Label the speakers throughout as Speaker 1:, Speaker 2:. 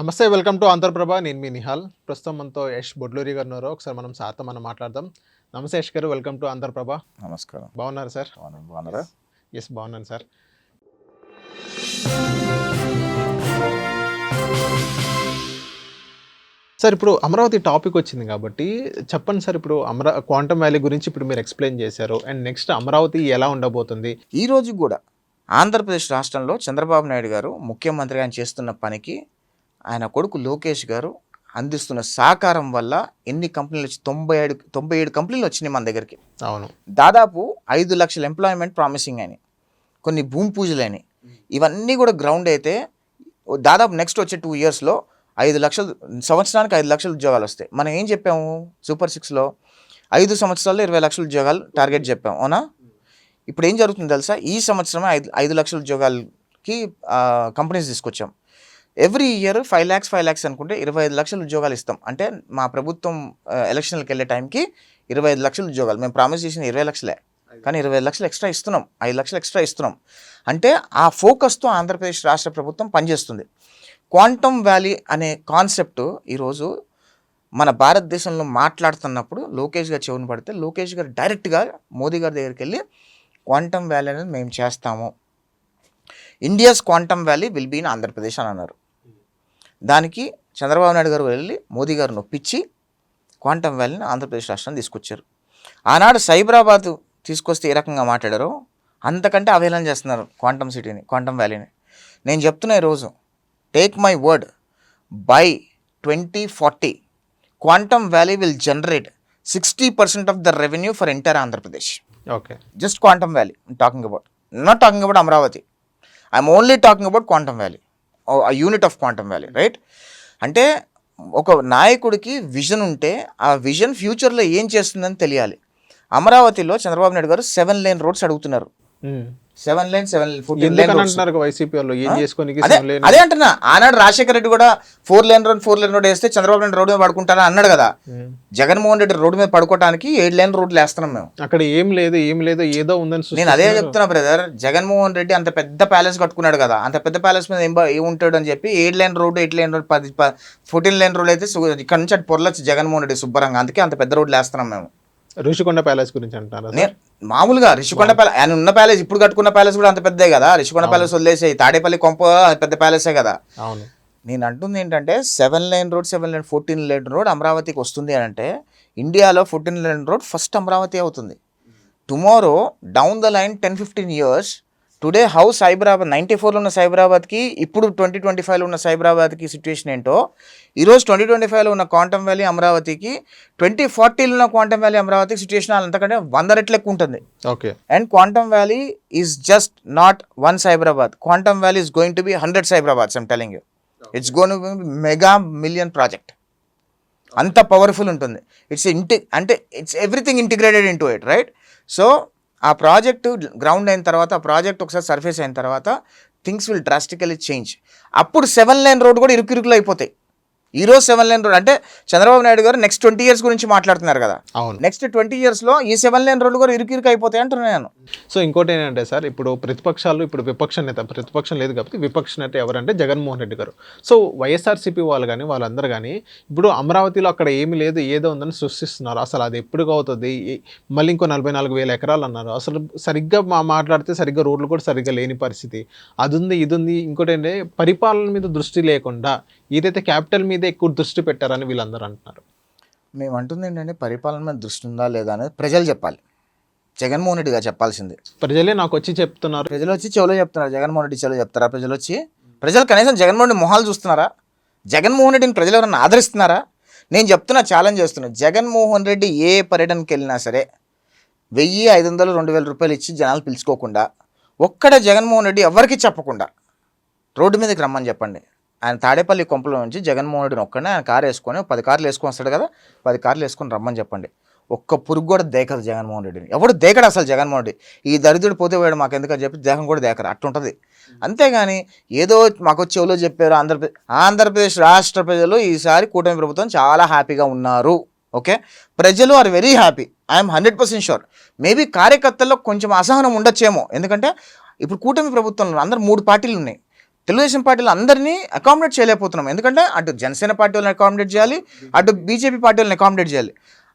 Speaker 1: నమస్తే welcome to Andhraprabha. నేను మీ నిహాల్. ప్రస్తుతం మనతో యష్ బొడ్లూరి గారు ఉన్నారు. ఒకసారి మనం సార్తో మాట్లాడదాం. నమస్తే యష్ గారు, వెల్కమ్ టు ఆంధ్రప్రభ.
Speaker 2: నమస్కారం.
Speaker 1: బాగున్నారు సార్?
Speaker 2: బాగున్నారా?
Speaker 1: ఎస్ బాగున్నాను సార్. సార్ ఇప్పుడు అమరావతి టాపిక్ వచ్చింది కాబట్టి చెప్పండి సార్. ఇప్పుడు క్వాంటమ్ వ్యాలీ గురించి ఇప్పుడు మీరు ఎక్స్ప్లెయిన్ చేశారు. అండ్ నెక్స్ట్ అమరావతి ఎలా ఉండబోతుంది?
Speaker 2: ఈ రోజు కూడా ఆంధ్రప్రదేశ్ రాష్ట్రంలో చంద్రబాబు నాయుడు గారు ముఖ్యమంత్రిగా చేస్తున్న పనికి ఆయన కొడుకు లోకేష్ గారు అందిస్తున్న సహకారం వల్ల ఎన్ని కంపెనీలు వచ్చి 97 కంపెనీలు వచ్చినాయి మన దగ్గరికి.
Speaker 1: అవును,
Speaker 2: దాదాపు 5 లక్షల ఎంప్లాయ్మెంట్ ప్రామిసింగ్ అయినాయి, కొన్ని భూమి పూజలు అయినాయి. ఇవన్నీ కూడా గ్రౌండ్ అయితే దాదాపు నెక్స్ట్ వచ్చే 2 ఇయర్స్లో 5 లక్షలు, సంవత్సరానికి 5 లక్షల ఉద్యోగాలు వస్తాయి. మనం ఏం చెప్పాము సూపర్ 6లో 5 సంవత్సరాల్లో 20 లక్షల ఉద్యోగాలు టార్గెట్ చెప్పాము, అవునా? ఇప్పుడు ఏం జరుగుతుంది తెలుసా? ఈ సంవత్సరమే 5 లక్షల ఉద్యోగాలకి కంపెనీస్ తీసుకొచ్చాం. ఎవ్రీ ఇయర్ 5 lakhs అనుకుంటే 25 లక్షల ఉద్యోగాలు ఇస్తాం. అంటే మా ప్రభుత్వం ఎలక్షన్లకు వెళ్ళే టైంకి 25 లక్షల ఉద్యోగాలు. మేము ప్రామిస్ చేసిన 20 లక్షలే, కానీ 25 లక్షలు ఎక్స్ట్రా ఇస్తున్నాం, 5 లక్షలు ఎక్స్ట్రా ఇస్తున్నాం. అంటే ఆ ఫోకస్తో ఆంధ్రప్రదేశ్ రాష్ట్ర ప్రభుత్వం పనిచేస్తుంది. క్వాంటమ్ వ్యాలీ అనే కాన్సెప్ట్ ఈరోజు మన భారతదేశంలో మాట్లాడుతున్నప్పుడు లోకేష్ గారు చెవుని పడితే లోకేష్ గారు డైరెక్ట్గా మోదీ గారి దగ్గరికి వెళ్ళి క్వాంటమ్ వ్యాలీ అనేది మేము చేస్తాము, India's quantum valley will be in Andhra Pradesh అని అన్నారు. దానికి చంద్రబాబు నాయుడు గారు వెళ్ళి మోదీ గారు నొప్పించి క్వాంటమ్ వ్యాలీని ఆంధ్రప్రదేశ్ రాష్ట్రాన్ని తీసుకొచ్చారు. ఆనాడు సైబరాబాద్ తీసుకొస్తే ఏ రకంగా మాట్లాడారో అంతకంటే అవహేళన చేస్తున్నారు క్వాంటమ్ సిటీని, క్వాంటమ్ వ్యాలీని. నేను చెప్తున్నా ఈరోజు, take my word, by 2040 quantum valley will generate 60% of the revenue for entire Andhra Pradesh.
Speaker 1: Okay,
Speaker 2: just quantum valley talking about, not talking about Amaravati. I'm only talking about quantum valley, a unit of quantum valley, right? అంటే ఒక నాయకుడికి vision ఉంటే ఆ vision ఫ్యూచర్లో ఏం చేస్తుందని తెలియాలి. అమరావతిలో చంద్రబాబు నాయుడు గారు 7 lane రోడ్స్ అడుగుతున్నారు. 7 lane 14 lane
Speaker 1: అంటున్నారు వైసీపీ వాళ్ళు. ఏం చేసుకొని
Speaker 2: అదే అంటున్నా. ఆనాడు రాజశేఖర రెడ్డి కూడా 4 lane రోడ్ వేస్తే చంద్రబాబు నాయుడు రోడ్డు మీద పడుకుంటారని అన్నాడు కదా. జగన్మోహన్ రెడ్డి రోడ్డు మీద పడుకోవడానికి 7 lane రోడ్లు వేస్తున్నాం మేము.
Speaker 1: అక్కడ ఏం లేదు ఏదో ఉందని
Speaker 2: నేను అదే చెప్తున్నా బ్రదర్. జగన్మోహన్ రెడ్డి అంత పెద్ద ప్యాలెస్ కట్టుకున్నాడు కదా, అంత పెద్ద ప్యాలెస్ మీద ఏం ఉంటాడు అని చెప్పి 7 lane road 8 lane road 14 lane road అయితే ఇక్కడ నుంచి అటు పొరలొచ్చు జగన్మోహన్ రెడ్డి శుభ్రంగా. అందుకే అంత పెద్ద రోడ్లు వేస్తున్నాం మేము.
Speaker 1: ఋషికొండ ప్యాలెస్ గురించి అంటారా?
Speaker 2: మామూలుగా రిషికొండ ప్యాలెస్, ఆయన ఉన్న ప్యాలెస్, ఇప్పుడు కట్టుకున్న ప్యాలెస్ కూడా అంత పెద్దే కదా. రిషికొండ ప్యాలెస్ వదిలేసి తాడేపల్లి కొంప పెద్ద ప్యాలెసే కదా.
Speaker 1: అవును.
Speaker 2: నేను అంటుంది ఏంటంటే 7 lane రోడ్ 14 lane రోడ్ అమరావతికి వస్తుంది అని అంటే ఇండియాలో 14 lane రోడ్ ఫస్ట్ అమరావతి అవుతుంది. Tomorrow down the line 10-15 years, today how Cyberabad 94లో ఉన్న సైబరాబాద్కి ఇప్పుడు 2025లో ఉన్న సైబరాబాద్కి సిచ్యువేషన్ ఏంటో, ఈరోజు 2025లో ఉన్న క్వాంటమ్ వ్యాలీ అమరావతికి 2040లో ఉన్న క్వాంటమ్ వ్యాలీ అమరావతికి సిచ్యువేషన్ అంతకంటే 100 రెట్లు ఎక్కువ ఉంటుంది.
Speaker 1: Okay.
Speaker 2: And quantum valley is just not 1 Cyberabad. Quantum valley is going to be 100 Cyberabads. I'm telling you, it's going to be mega million project. అంత పవర్ఫుల్ ఉంటుంది. It's everything integrated in to it, right? So ఆ project ground అయిన తర్వాత, ఆ project ఒకసారి surface అయిన తర్వాత things will drastically change. అప్పుడు 7 lane రోడ్ కూడా ఇరుకులు అయిపోతాయి. ఈరోజు 7 lane రోడ్ అంటే చంద్రబాబు నాయుడు గారు నెక్స్ట్ 20 years గురించి మాట్లాడుతున్నారు కదా.
Speaker 1: అవును.
Speaker 2: నెక్స్ట్ 20 yearsలో ఈ 7 lane రోడ్లు కూడా ఇరుకు అయిపోతాయి అంటున్నాను.
Speaker 1: సో ఇంకోటి ఏంటంటే సార్, ఇప్పుడు ప్రతిపక్షాలు, ఇప్పుడు విపక్ష నేత, ప్రతిపక్షం లేదు కాబట్టి విపక్ష నేత ఎవరంటే జగన్మోహన్ రెడ్డి గారు. సో వైఎస్ఆర్సీపీ వాళ్ళు కానీ వాళ్ళందరూ కానీ ఇప్పుడు అమరావతిలో అక్కడ ఏమీ లేదు, ఏదో ఉందని సృష్టిస్తున్నారు. అసలు అది ఎప్పుడు అవుతుంది? మళ్ళీ ఇంకో 44,000 ఎకరాలు అన్నారు. అసలు సరిగ్గా మాట్లాడితే సరిగ్గా రోడ్లు కూడా సరిగ్గా లేని పరిస్థితి. అది ఉంది, ఇది ఉంది. ఇంకోటి ఏంటంటే పరిపాలన మీద దృష్టి లేకుండా ఏదైతే క్యాపిటల్ మీద ఎక్కువ దృష్టి పెట్టారని వీళ్ళందరూ అంటున్నారు.
Speaker 2: మేము అంటుంది ఏంటంటే పరిపాలన మీద దృష్టి ఉందా లేదా అనేది ప్రజలు చెప్పాలి, జగన్మోహన్ రెడ్డి గారు చెప్పాల్సింది.
Speaker 1: ప్రజలే నాకు వచ్చి చెప్తున్నారు.
Speaker 2: ప్రజలు వచ్చి చెవులో చెప్తున్నారు, జగన్మోహన్ రెడ్డి చెవులో చెప్తారా? ప్రజలు కనీసం జగన్మోహన్ రెడ్డి మొహాలు చూస్తున్నారా? జగన్మోహన్ రెడ్డిని ప్రజలు ఎవరన్నా ఆదరిస్తున్నారా? నేను చెప్తున్నా, ఛాలెంజ్ చేస్తున్నా, జగన్మోహన్ రెడ్డి ఏ పర్యటనకి వెళ్ళినా సరే 1000, 500, 2000 రూపాయలు ఇచ్చి జనాలు పిలుచుకోకుండా, ఒక్కడ జగన్మోహన్ రెడ్డి ఎవరికి చెప్పకుండా రోడ్డు మీదకి రమ్మని చెప్పండి. ఆయన తాడేపల్లి కొంపలో నుంచి జగన్మోహన్ రెడ్డిని ఒక్కడే ఆయన కారు వేసుకొని 10 కార్లు వేసుకొని వస్తాడు కదా, 10 కార్లు వేసుకొని రమ్మని చెప్పండి. ఒక్క పురుగు కూడా దేకదు జగన్మోహన్ రెడ్డిని. ఎవడు దేకడు అసలు జగన్మోహన్ రెడ్డి. ఈ దరిద్రుడు పోతే వాడు మాకు ఎందుకని చెప్పి దేహం కూడా దేకరు, అట్టుంటుంది. అంతేగాని ఏదో మాకు చెవులో చెప్పారు. ఆంధ్రప్రదేశ్ రాష్ట్ర ప్రజలు ఈసారి కూటమి ప్రభుత్వం చాలా హ్యాపీగా ఉన్నారు. ఓకే, ప్రజలు are very happy. I'm 100% sure. Maybe కార్యకర్తల్లో కొంచెం అసహనం ఉండొచ్చేమో, ఎందుకంటే ఇప్పుడు కూటమి ప్రభుత్వంలో అందరూ 3 పార్టీలు ఉన్నాయి. తెలుగుదేశం పార్టీలో అందరినీ అకామిడేట్ చేయలేకపోతున్నాం. ఎందుకంటే అటు జనసేన పార్టీ వాళ్ళని అకామిడేట్ చేయాలి, అటు బీజేపీ పార్టీ వాళ్ళని అకామిడేట్ చేయాలి.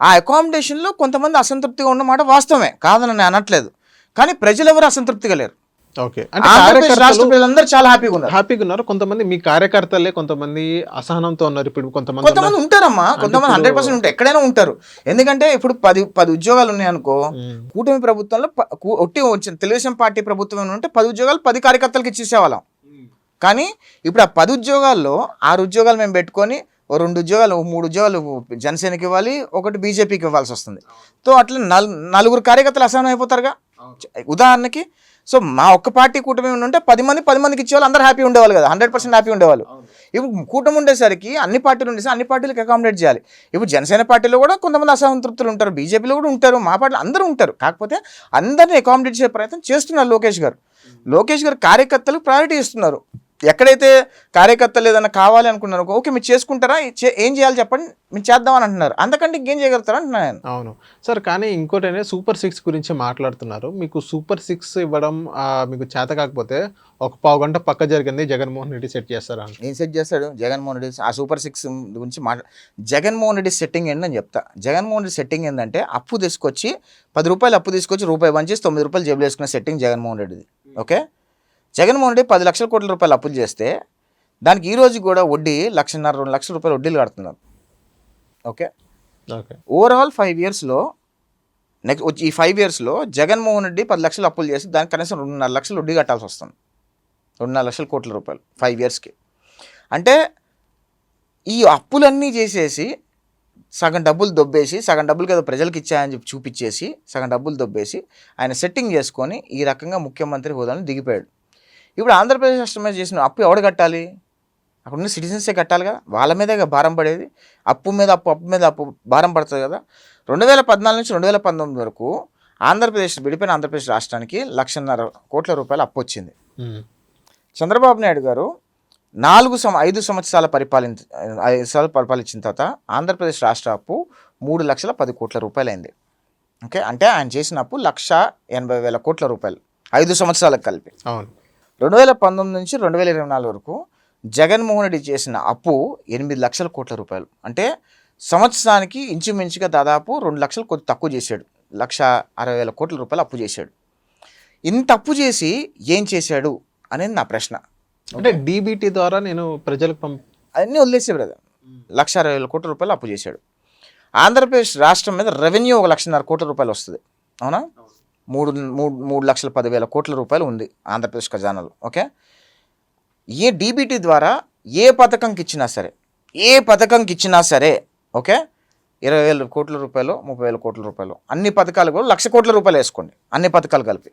Speaker 2: ఆ అకామిడేషన్లో కొంతమంది అసంతృప్తిగా ఉన్నమాట వాస్తవమే, కాదని నేను అనట్లేదు. కానీ ప్రజలు ఎవరు అసంతృప్తిగా లేరు.
Speaker 1: ఓకే, అంటే
Speaker 2: ఆంధ్రప్రదేశ్ రాష్ట్ర ప్రజలందరూ చాలా హ్యాపీగా
Speaker 1: ఉన్నారు. కొంతమంది మీ కార్యకర్తలే కొంతమంది అసహనంతో ఉన్నారు. ఇప్పుడు కొంతమంది
Speaker 2: ఉంటారమ్మా, కొంతమంది 100% ఉంటారు, ఎక్కడైనా ఉంటారు. ఎందుకంటే ఇప్పుడు 10 ఉద్యోగాలు ఉన్నాయనుకో, కూటమి ప్రభుత్వంలో వచ్చిన తెలుగుదేశం పార్టీ ప్రభుత్వం ఉంటే 10 ఉద్యోగాలు 10 కార్యకర్తలకు ఇచ్చేసేవాళ్ళం. కానీ ఇప్పుడు ఆ 10 ఉద్యోగాల్లో 6 ఉద్యోగాలు మేము పెట్టుకొని 2 ఉద్యోగాలు 3 ఉద్యోగాలు జనసేనకి ఇవ్వాలి, ఒకటి బీజేపీకి ఇవ్వాల్సి వస్తుంది. సో అట్లా 4 కార్యకర్తలు అసహనం అయిపోతారుగా. ఉదాహరణకి సో మా ఒక్క పార్టీ కూటమి ఉంటే 10 మందికి ఇచ్చేవాళ్ళు, అందరూ హ్యాపీ ఉండేవాళ్ళు కదా, 100% హ్యాపీ ఉండేవాళ్ళు. ఇప్పుడు కూటమి ఉండేసరికి అన్ని పార్టీలు ఉండేసరికి అన్ని పార్టీలకు అకామిడేట్ చేయాలి. ఇప్పుడు జనసేన పార్టీలో కూడా కొంతమంది అసంతృప్తులు ఉంటారు, బీజేపీలో కూడా ఉంటారు, మా పార్టీలో అందరూ ఉంటారు. కాకపోతే అందరినీ అకామిడేట్ చేసే ప్రయత్నం చేస్తున్నారు లోకేష్ గారు కార్యకర్తలకు ప్రయారిటీ ఇస్తున్నారు. ఎక్కడైతే కార్యకర్తలు ఏదైనా కావాలి అనుకున్నారు, ఓకే మీరు చేసుకుంటారా, ఏం చేయాలి చెప్పండి, మీరు చేద్దామని అంటున్నారు. అంతకంటే ఇంకేం చేయగలుగుతారా అంటున్నాను.
Speaker 1: అవును సార్, కానీ ఇంకోటి సూపర్ 6 గురించి మాట్లాడుతున్నారు. మీకు సూపర్ 6 ఇవ్వడం మీకు చేత కాకపోతే ఒక పావు గంట పక్క జరిగింది జగన్మోహన్ రెడ్డి సెట్ చేస్తారా?
Speaker 2: ఏం సెట్ చేస్తాడు జగన్మోహన్ రెడ్డి? ఆ సూపర్ 6 గురించి జగన్మోహన్ రెడ్డి సెట్టింగ్ ఏంటని చెప్తా. జగన్మోహన్ రెడ్డి సెట్టింగ్ ఏంటంటే అప్పు తీసుకొచ్చి 10 రూపాయలు అప్పు తీసుకొచ్చి రూపాయి వంచేసి 9 రూపాయలు జేబులు వేసుకునే సెట్టింగ్ జగన్మోహన్ రెడ్డిది. ఓకే, జగన్మోహన్ రెడ్డి 10 లక్షల కోట్ల రూపాయలు అప్పులు చేస్తే దానికి ఈ రోజు కూడా వడ్డీ 1,50,000 2 లక్షల రూపాయలు వడ్డీలు కడుతున్నారు. ఓకే, ఓవరాల్ 5 ఇయర్స్లో ఈ 5 ఇయర్స్లో జగన్మోహన్ రెడ్డి 10 లక్షలు అప్పులు చేసి దానికి కనీసం 2.5 లక్షలు వడ్డీ కట్టాల్సి వస్తుంది. 2.5 లక్షల కోట్ల రూపాయలు 5 ఇయర్స్కి. అంటే ఈ అప్పులన్నీ చేసేసి సగం డబ్బులు దొబ్బేసి, సగం డబ్బులు కదా ప్రజలకు ఇచ్చాయని చెప్పి చూపించేసి సగం డబ్బులు దొబ్బేసి ఆయన సెట్టింగ్ చేసుకొని ఈ రకంగా ముఖ్యమంత్రి హోదాను దిగిపోయాడు. ఇప్పుడు ఆంధ్రప్రదేశ్ రాష్ట్రం మీద చేసిన అప్పు ఎవడు కట్టాలి? అక్కడ ఉన్న సిటిజన్సే కట్టాలి కదా, వాళ్ళ మీదే భారం పడేది. అప్పు మీద అప్పు భారం పడుతుంది కదా. 2014 నుంచి 2019 వరకు విడిపోయిన ఆంధ్రప్రదేశ్ రాష్ట్రానికి 1,50,000 కోట్ల రూపాయలు అప్పు వచ్చింది. చంద్రబాబు నాయుడు గారు 5 సంవత్సరాలు పరిపాలించిన తర్వాత ఆంధ్రప్రదేశ్ రాష్ట్ర అప్పు 3,10,000 కోట్ల రూపాయలు అయింది. ఓకే, అంటే ఆయన చేసిన అప్పు 1,80,000 కోట్ల రూపాయలు 5 సంవత్సరాలకు కలిపి. 2019 నుంచి 2024 వరకు జగన్మోహన్ రెడ్డి చేసిన అప్పు 8 లక్షల కోట్ల రూపాయలు. అంటే సంవత్సరానికి ఇంచుమించుగా దాదాపు 2 లక్షలు కొద్ది తక్కువ చేశాడు. 1,60,000 కోట్ల రూపాయలు అప్పు చేశాడు. ఇంత అప్పు చేసి ఏం చేశాడు అనేది నా ప్రశ్న.
Speaker 1: అంటే డీబీటీ ద్వారా నేను ప్రజలకు
Speaker 2: అన్నీ వదిలేసే బ్రదర్. 1,60,000 కోట్ల రూపాయలు అప్పు చేశాడు. ఆంధ్రప్రదేశ్ రాష్ట్రం మీద రెవెన్యూ 1,50,000 కోట్ల రూపాయలు వస్తుంది. అవునా? 3,10,000 కోట్ల రూపాయలు ఉంది ఆంధ్రప్రదేశ్ ఖజానాలో. ఓకే, ఏ డీబీటీ ద్వారా ఏ పథకంకి ఇచ్చినా సరే ఓకే 20,000 కోట్ల రూపాయలు 30,000 కోట్ల రూపాయలు అన్ని పథకాలు కూడా 1,00,000 కోట్ల రూపాయలు వేసుకోండి, అన్ని పథకాలు కలిపి.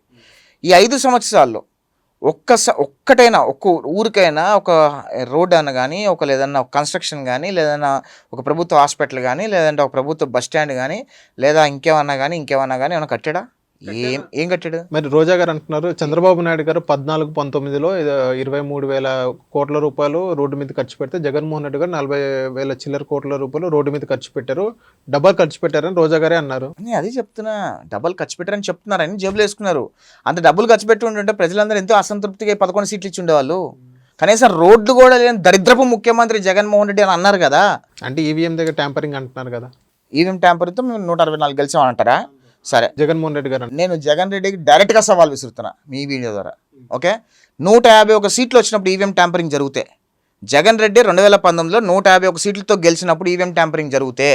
Speaker 2: ఈ 5 సంవత్సరాల్లో ఒక్కటైనా ఒక్క ఊరికైనా ఒక రోడ్ అన్న కానీ లేదన్నా ఒక కన్స్ట్రక్షన్ కానీ లేదన్నా ఒక ప్రభుత్వ హాస్పిటల్ కానీ లేదంటే ఒక ప్రభుత్వ బస్ స్టాండ్ కానీ లేదా ఇంకేమన్నా కానీ ఏమైనా కట్టాడా? ఏం కట్టాడు?
Speaker 1: మరి రోజా గారు అంటున్నారు చంద్రబాబు నాయుడు గారు 14-19లో 23,000 కోట్ల రూపాయలు రోడ్డు మీద ఖర్చు పెడితే జగన్మోహన్ రెడ్డి గారు 40,000 చిల్లర కోట్ల రూపాయలు రోడ్డు మీద ఖర్చు పెట్టారు, డబల్ ఖర్చు పెట్టారని రోజా గారే అన్నారు.
Speaker 2: నేను అదే చెప్తున్నా, డబల్ ఖర్చు పెట్టారని చెప్తున్నారని జేబులు వేసుకున్నారు. అంత డబ్బులు ఖర్చు పెట్టి ఉంటుంటే ప్రజలందరూ ఎంతో అసంతృప్తిగా 11 సీట్లు ఇచ్చి ఉండేవాళ్ళు. కనీసం రోడ్లు కూడా లేని దరిద్రపు ముఖ్యమంత్రి జగన్మోహన్ రెడ్డి అని అన్నారు కదా.
Speaker 1: అంటే ఈవీఎం దగ్గర ట్యాంపరింగ్ అంటున్నారు కదా.
Speaker 2: ఈవీఎం ట్యాంపరింగ్తో మేము 164 గెలిచామంటారా? సరే,
Speaker 1: జగన్మోహన్ రెడ్డి గారు
Speaker 2: నేను జగన్ రెడ్డికి డైరెక్ట్గా సవాల్ విసురుతున్నా మీ వీడియో ద్వారా. ఓకే, 151 సీట్లు వచ్చినప్పుడు ఈవీఎం ట్యాంపరింగ్ జరిగితే, జగన్ రెడ్డి 2019లో 151 సీట్లతో గెలిచినప్పుడు ఈవీఎం ట్యాంపరింగ్ జరిగితే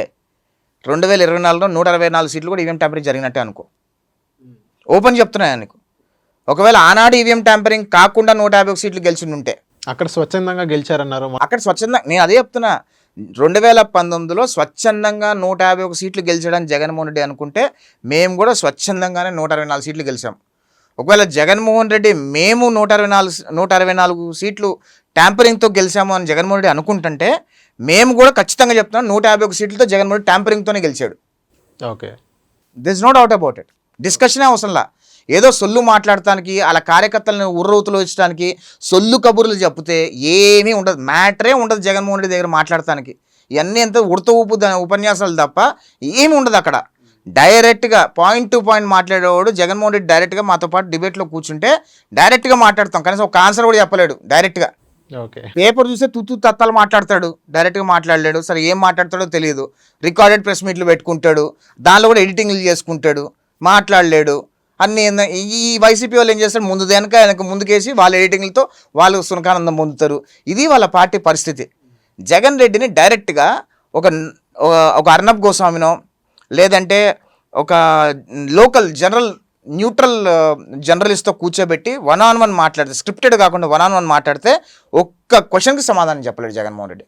Speaker 2: 2024లో 164 సీట్లు కూడా ఈవీఎం ట్యాంపరింగ్ జరిగినట్టే అనుకో. ఓపెన్ చెప్తున్నా నీకు. ఒకవేళ ఆనాడు ఈవీఎం ట్యాంపరింగ్ కాకుండా 151 సీట్లు గెలిచి ఉంటే
Speaker 1: అక్కడ స్వచ్ఛందంగా గెలిచారన్నారు.
Speaker 2: అక్కడ స్వచ్ఛందంగా, నేను అదే చెప్తున్నా, 2019లో స్వచ్ఛందంగా 151 సీట్లు గెలిచడానికి జగన్మోహన్ రెడ్డి అనుకుంటే మేము కూడా స్వచ్ఛందంగానే 164 సీట్లు గెలిచాం. ఒకవేళ జగన్మోహన్ రెడ్డి మేము 164 సీట్లు ట్యాంపరింగ్తో గెలిచాము అని జగన్మోహన్ రెడ్డి అనుకుంటుంటే మేము కూడా ఖచ్చితంగా చెప్తున్నాం 151 సీట్లతో జగన్మోహన్ రెడ్డి ట్యాంపరింగ్తోనే గెలిచాడు.
Speaker 1: Okay,
Speaker 2: this no doubt about it. డిస్కషనే అవసరంలా. ఏదో సొల్లు మాట్లాడటానికి అలా కార్యకర్తలను ఉర్రూతులు వచ్చడానికి సొల్లు కబుర్లు చెప్తే ఏమీ ఉండదు, మ్యాటరే ఉండదు జగన్మోహన్ రెడ్డి దగ్గర మాట్లాడటానికి. ఇవన్నీ ఎంత ఉడత ఊపు ఉపన్యాసాలు తప్ప ఏమి ఉండదు అక్కడ. డైరెక్ట్గా పాయింట్ టు పాయింట్ మాట్లాడేవాడు జగన్మోహన్ రెడ్డి. డైరెక్ట్గా మాతో పాటు డిబేట్లో కూర్చుంటే డైరెక్ట్గా మాట్లాడతాం, కనీసం ఒక ఆన్సర్ కూడా చెప్పలేడు డైరెక్ట్గా.
Speaker 1: ఓకే.
Speaker 2: పేపర్ చూస్తే తుత్తు తత్తాలు మాట్లాడతాడు, డైరెక్ట్గా మాట్లాడలేడు, సరే ఏం మాట్లాడతాడో తెలియదు, రికార్డెడ్ ప్రెస్ మీట్లు పెట్టుకుంటాడు, దానిలో కూడా ఎడిటింగ్లు చేసుకుంటాడు, మాట్లాడలేడు అన్ని. ఈ వైసీపీ వాళ్ళు ఏం చేస్తారు, ముందు వెనక ముందుకేసి వాళ్ళ ఎడిటింగ్లతో వాళ్ళు సునకానందం పొందుతారు. ఇది వాళ్ళ పార్టీ పరిస్థితి. జగన్ రెడ్డిని డైరెక్ట్గా ఒక ఒక అర్నబ్ గోస్వామినో లేదంటే ఒక లోకల్ న్యూట్రల్ జర్నలిస్ట్తో కూర్చోబెట్టి 1-on-1 మాట్లాడితే, స్క్రిప్టెడ్ కాకుండా 1-on-1 మాట్లాడితే ఒక్క క్వశ్చన్కి సమాధానం చెప్పలేడు జగన్మోహన్ రెడ్డి.